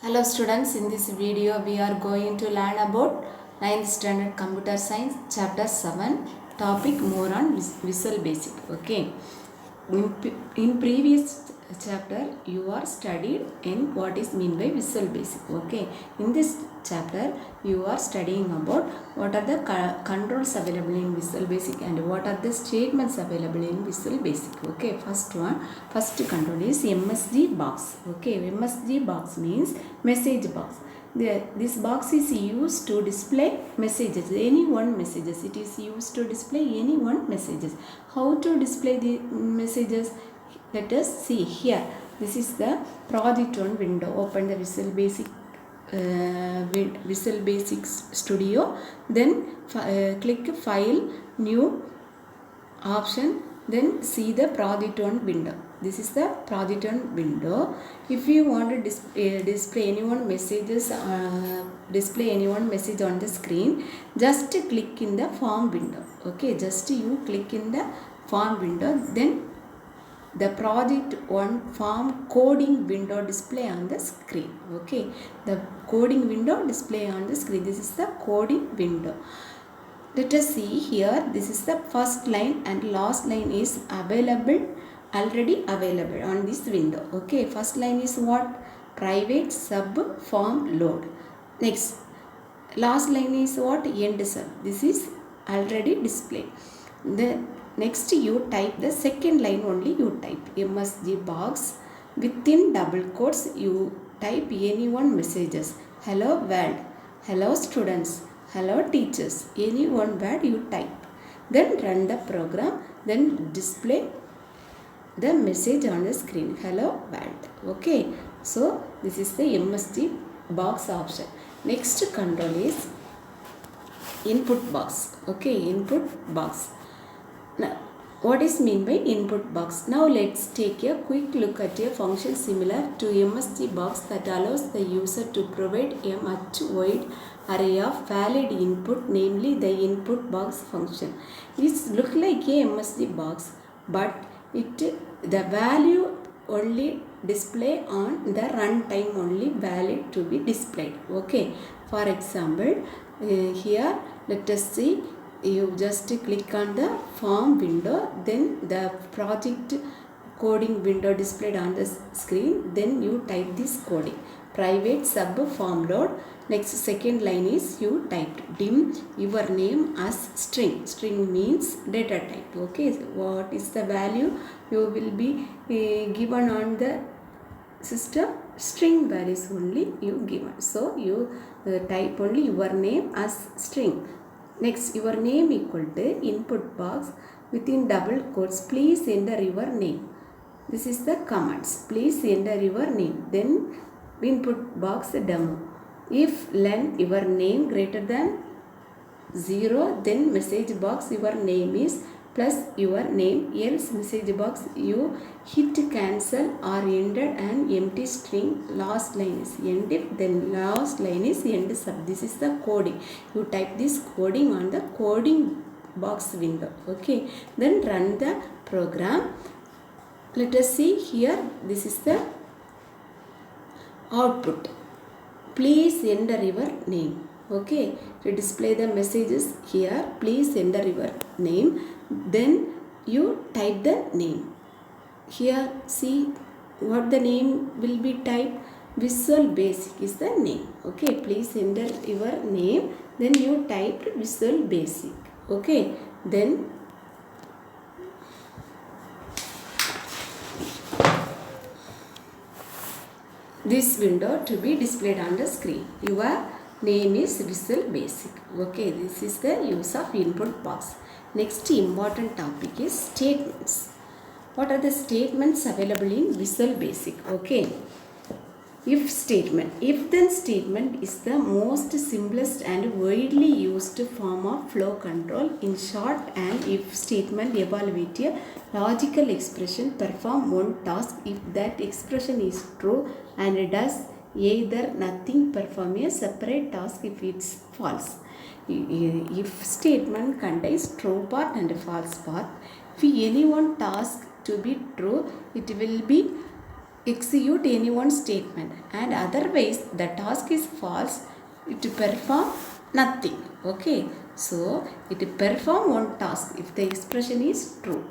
Hello students, in this video we are going to learn about 9th standard computer science chapter 7 topic more on Visual Basic. Okay, in previous chapter you are studied in what is mean by Visual Basic. Okay, in this chapter you are studying about what are the controls available in Visual Basic and what are the statements available in Visual Basic. Okay, first control is MSG box. Okay, MSG box means message box. This box is used to display messages, any one messages. It is used to display any one messages. How to display the messages? Let us see here. This is the project one window. Open the Visual Basic Visual Basic Studio. Then click File, New option. Then see the project one window. This is the project one window. If you want to display any one messages, display any one message on the screen, just click in the form window. Okay, just you click in the form window. Then the project one form coding window display on the screen. Okay, the coding window display on the screen. This is the coding window. Let us see here. This is the first line and last line is already available on this window. Okay, first line is what? Private sub form load. Next, last line is what? End sub. This is already displayed. The next you type the second line only. You type MSG box within double quotes. You type any one messages. Hello world. Hello students. Hello teachers. Any one word you type. Then run the program. Then display the message on the screen. Hello world. Okay. So this is the MSG box option. Next control is input box. Okay, input box. Now, what is mean by input box? Now let's take a quick look at a function similar to MSG box that allows the user to provide a much wide array of valid input, namely the input box function. It looks like a MSG box, but the value only display on the runtime only valid to be displayed. Okay, for example, here let us see. You just click on the form window, then the project coding window displayed on the screen. Then you type this coding, private sub form load. Next, second line is you typed dim your name as string. String means data type. Okay, so what is the value you will be given on the system? String values only you given. So you type only your name as string. Next, your name equal to input box within double quotes. Please enter your name. This is the commands. Please enter your name. Then input box demo. If length your name greater than 0, then message box your name is plus your name, else message box you hit cancel or ended an empty string. Last line is end if, then last line is end sub. This is the coding. You type this coding on the coding box window. Okay, then run the program. Let us see here. This is the output. Please enter your name. Okay, to display the messages here, please enter your name. Then you type the name. Here see what the name will be typed. Visual Basic is the name. Okay, please enter your name. Then you typed Visual Basic. Okay, then this window to be displayed on the screen. Your name is Visual Basic. Okay, this is the use of input box. Next important topic is statements. What are the statements available in Visual Basic? Okay, if statement. If then statement is the most simplest and widely used form of flow control. In short, an if statement evaluates a logical expression, perform one task if that expression is true and does either nothing, perform a separate task if it's false. If statement contains true part and false part, if any one task to be true, it will be execute any one statement, and otherwise the task is false, it perform nothing. Okay, so it perform one task if the expression is true.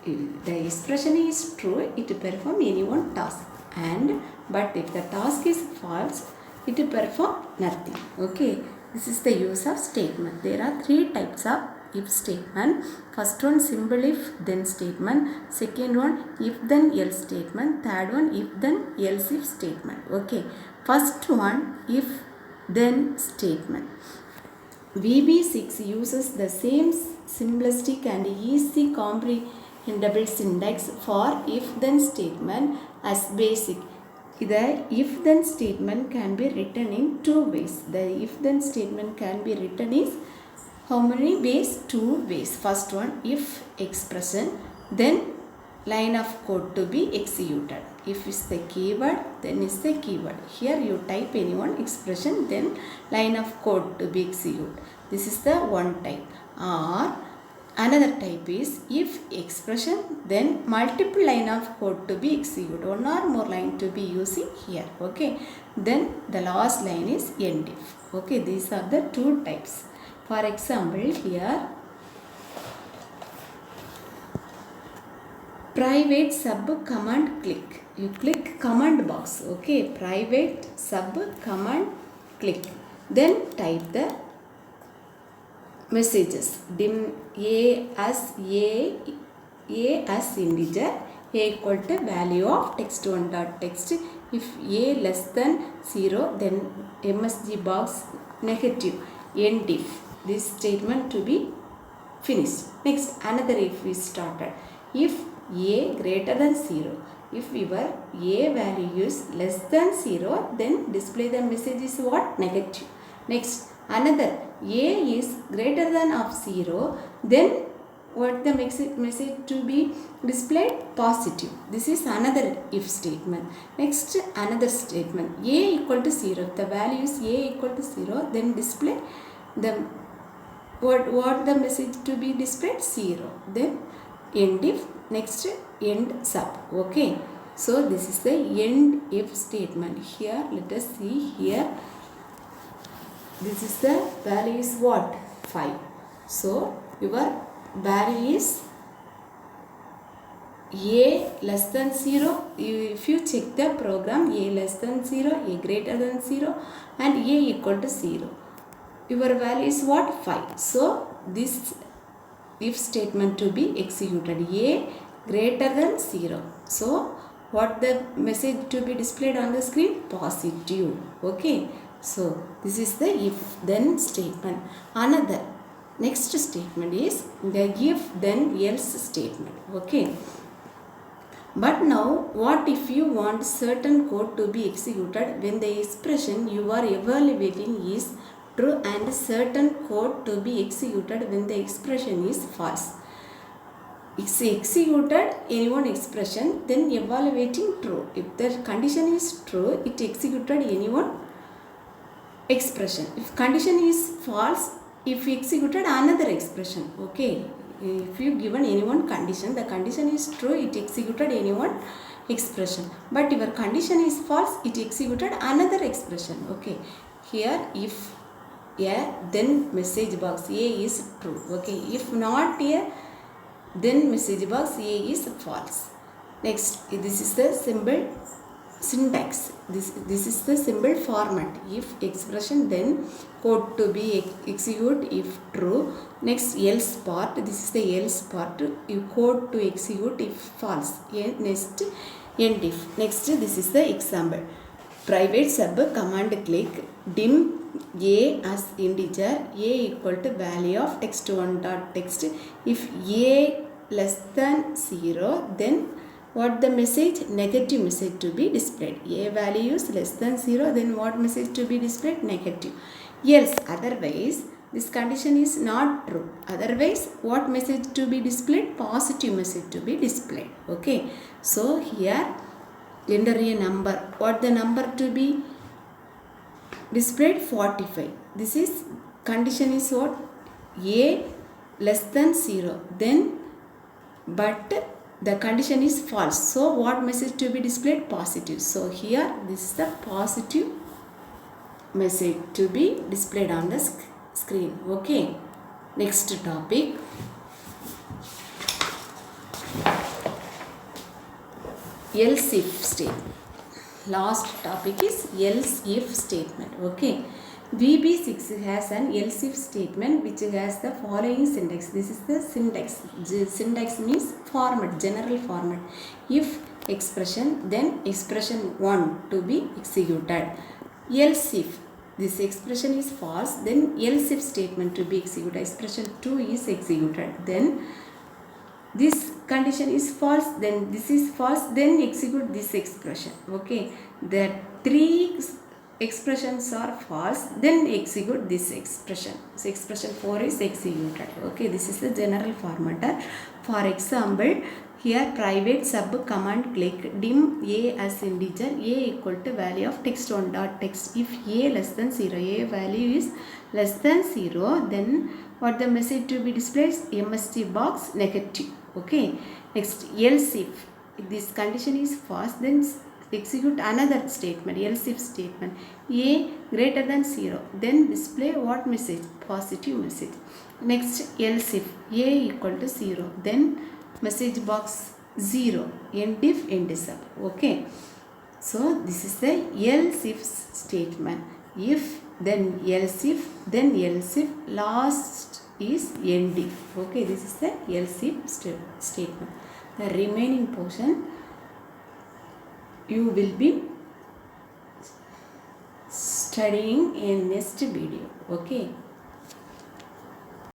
If the expression is true, it perform any one task, and but if the task is false, it perform nothing. Okay, this is the use of statement. There are three types of if statement. First one, simple if then statement. Second one, if then else statement. Third one, if then else if statement. Okay, first one, if then statement. VB6 uses the same simplistic and easy comprehensible syntax for if then statement as basic. The if then statement can be written in two ways. The if then statement can be written is how many ways? Two ways. First one, if expression, then line of code to be executed. If is the keyword, then is the keyword. Here you type any one expression, then line of code to be executed. This is the one type. Or another type is if expression, then multiple line of code to be executed. One or more line to be using here. Okay, then the last line is end if. Okay, these are the two types. For example, here private sub command click. You click command box. Okay, private sub command click. Then type the messages. Dim a as integer, a equal to value of text1 dot text. If a less than 0, then msg box negative. End if. This statement to be finished. Next, another if we started. If a greater than 0, if your a value is less than 0, then display the message is what? Negative. Next, another a is greater than of 0, then what the message to be displayed? Positive. This is another if statement. Next, another statement, a equal to 0. If the value is a equal to 0, then display the what the message to be displayed? 0. Then end if. Next, end sub. Okay, so this is the end if statement. Here let us see here. This is the value is what? 5. So your value is a less than 0. If you check the program, a less than 0, a greater than 0, and a equal to 0, your value is what? 5. So this if statement to be executed, a greater than 0. So what the message to be displayed on the screen? Positive. Okay, so this is the if then statement. Another next statement is the if then else statement. Okay, but now what if you want certain code to be executed when the expression you are evaluating is true and certain code to be executed when the expression is false? It's executed any one expression, then evaluating true. If the condition is true, it executed any one expression. If condition is false, if executed another expression. Okay, if you given any one condition, the condition is true, it executed any one expression, but your condition is false, it executed another expression. Okay, here if a, then message box a is true. Okay, if not a, then message box a is false. Next, this is the symbol syntax. This is the symbol format. If expression, then code to be execute if true. Next, else part. This is the else part. You code to execute if false. Next, end if. Next, this is the example. Private sub command click dim a as integer, a equal to value of text1 dot text. If a less than 0, then what the message? Negative message to be displayed. A value is less than 0, then what message to be displayed? Negative. Else, otherwise this condition is not true. Otherwise what message to be displayed? Positive message to be displayed. Okay, so here enter a number. What the number to be displayed? 45. This is condition is what? A less than 0, then but the condition is false. So what message to be displayed? Positive. So here this is the positive message to be displayed on the screen. Okay. Next topic. Else if statement. Last topic is else if statement. Okay. VB6 has an else if statement which has the following syntax. This is the syntax. Syntax means format, general format. If expression, then expression 1 to be executed. Else if this expression is false, then else if statement to be executed. Expression 2 is executed. Then this condition is false, then this is false, then execute this expression. Okay, the three expressions are false, then execute this expression. So expression 4 is executed. Okay, this is the general formatter. For example, here private sub command click dim a as integer, a equal to value of text1 dot text. If a less than 0, a value is less than 0, then what the message to be displayed? MSG box negative. Okay, next else if this condition is false, then execute another statement, else if statement. A greater than 0, then display what message? Positive message. Next else if a equal to 0, then message box 0, end if end sub. Okay, so this is the else if statement. If, then else if, then else if, last is end if. Okay, this is the else if statement. The remaining portion you will be studying in next video. Okay.